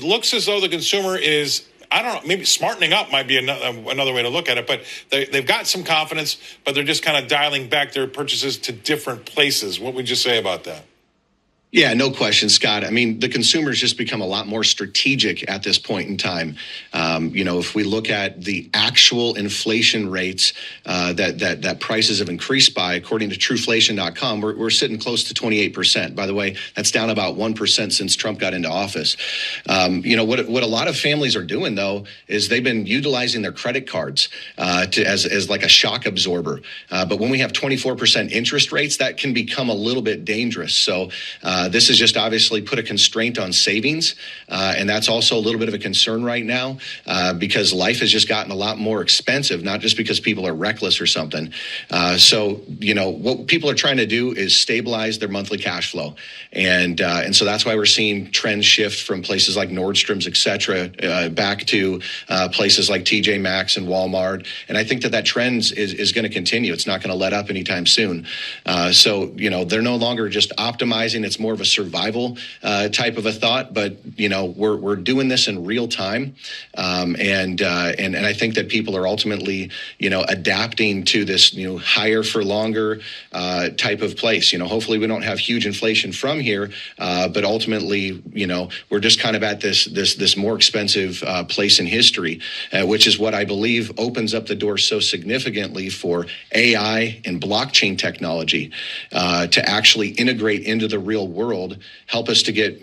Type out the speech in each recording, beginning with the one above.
looks as though the consumer is, I don't know, maybe smartening up might be another way to look at it, but they've got some confidence, but they're just kind of dialing back their purchases to different places. What would you say about that? Yeah, no question, Scott. I mean, the consumer's just become a lot more strategic at this point in time. If we look at the actual inflation rates that prices have increased by, according to trueflation.com, we're sitting close to 28%. By the way, that's down about 1% since Trump got into office. What a lot of families are doing, though, is they've been utilizing their credit cards as like a shock absorber. But when we have 24% interest rates, that can become a little bit dangerous. So this has just obviously put a constraint on savings, and that's also a little bit of a concern right now because life has just gotten a lot more expensive, not just because people are reckless or something. So what people are trying to do is stabilize their monthly cash flow, and so that's why we're seeing trends shift from places like Nordstrom's, et cetera, back to places like TJ Maxx and Walmart. And I think that trend is going to continue. It's not going to let up anytime soon. So they're no longer just optimizing. It's more of a survival type of a thought, but we're doing this in real time, and I think that people are ultimately adapting to this higher for longer type of place. Hopefully we don't have huge inflation from here, but ultimately we're just kind of at this more expensive place in history, which is what I believe opens up the door so significantly for AI and blockchain technology to actually integrate into the real world, help us to get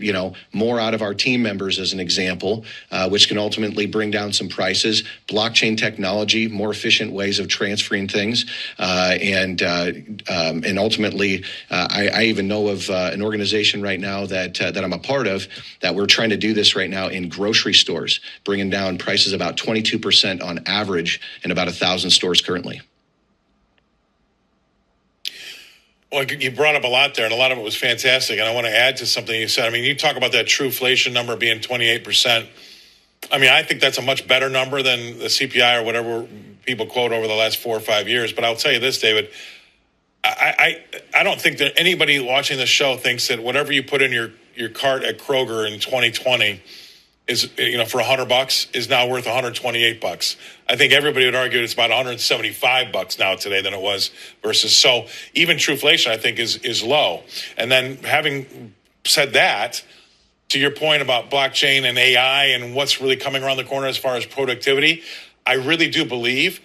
more out of our team members, as an example, which can ultimately bring down some prices. Blockchain technology, more efficient ways of transferring things, and ultimately, I even know of an organization right now that I'm a part of that we're trying to do this right now in grocery stores, bringing down prices about 22% on average in about 1,000 stores currently. Well, you brought up a lot there, and a lot of it was fantastic. And I want to add to something you said. I mean, you talk about that trueflation number being 28%. I mean, I think that's a much better number than the CPI or whatever people quote over the last 4 or 5 years. But I'll tell you this, David, I don't think that anybody watching the show thinks that whatever you put in your cart at Kroger in 2020 is, for $100 is now worth $128. I think everybody would argue it's about $175 now today than it was versus. So even trueflation, I think, is low. And then having said that, to your point about blockchain and AI and what's really coming around the corner as far as productivity, I really do believe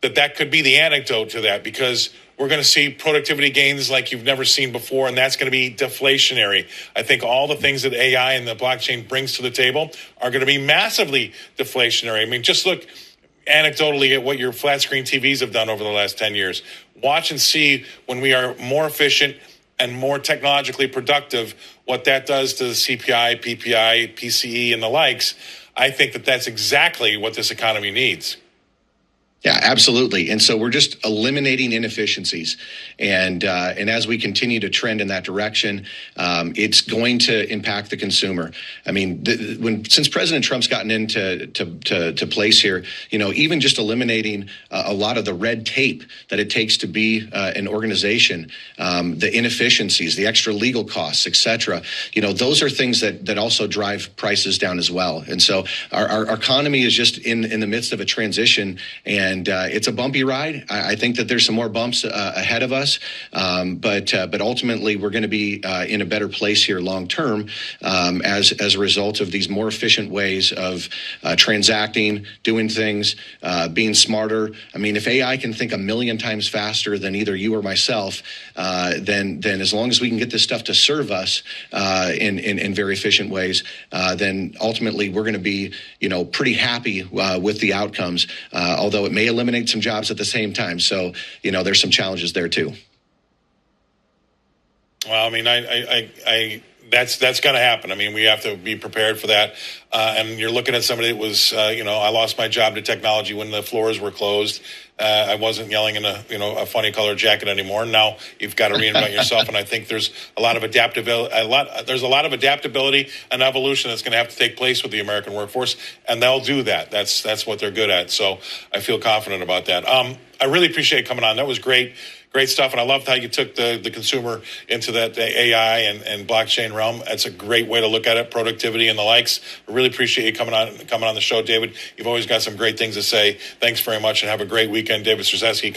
that could be the antidote to that, because we're going to see productivity gains like you've never seen before, and that's going to be deflationary. I think all the things that AI and the blockchain brings to the table are going to be massively deflationary. I mean, just look anecdotally at what your flat screen TVs have done over the last 10 years. Watch and see, when we are more efficient and more technologically productive, what that does to the CPI, PPI, PCE, and the likes. I think that's exactly what this economy needs. Yeah, absolutely. And so we're just eliminating inefficiencies. And as we continue to trend in that direction, it's going to impact the consumer. I mean, since President Trump's gotten into place here, even just eliminating a lot of the red tape that it takes to be an organization, the inefficiencies, the extra legal costs, et cetera, those are things that also drive prices down as well. And so our economy is just in the midst of a transition, and it's a bumpy ride. I think that there's some more bumps ahead of us, but ultimately we're going to be in a better place here long term as a result of these more efficient ways of transacting, doing things, being smarter. I mean, if AI can think 1,000,000 times faster than either you or myself, then as long as we can get this stuff to serve us in very efficient ways, then ultimately we're going to be pretty happy with the outcomes. Although it may eliminate some jobs at the same time. So, there's some challenges there too. Well, I mean, that's going to happen. I mean, we have to be prepared for that. And you're looking at somebody that was, I lost my job to technology when the floors were closed. I wasn't yelling in a funny colored jacket anymore. Now you've got to reinvent yourself. And I think there's a lot of adaptability. There's a lot of adaptability and evolution that's going to have to take place with the American workforce, and they'll do that. That's what they're good at. So I feel confident about that. I really appreciate coming on. That was great Great stuff. And I loved how you took the consumer into that AI and blockchain realm. That's a great way to look at it, productivity and the likes. I really appreciate you coming on the show, David. You've always got some great things to say. Thanks very much, and have a great weekend. David Stryzewski.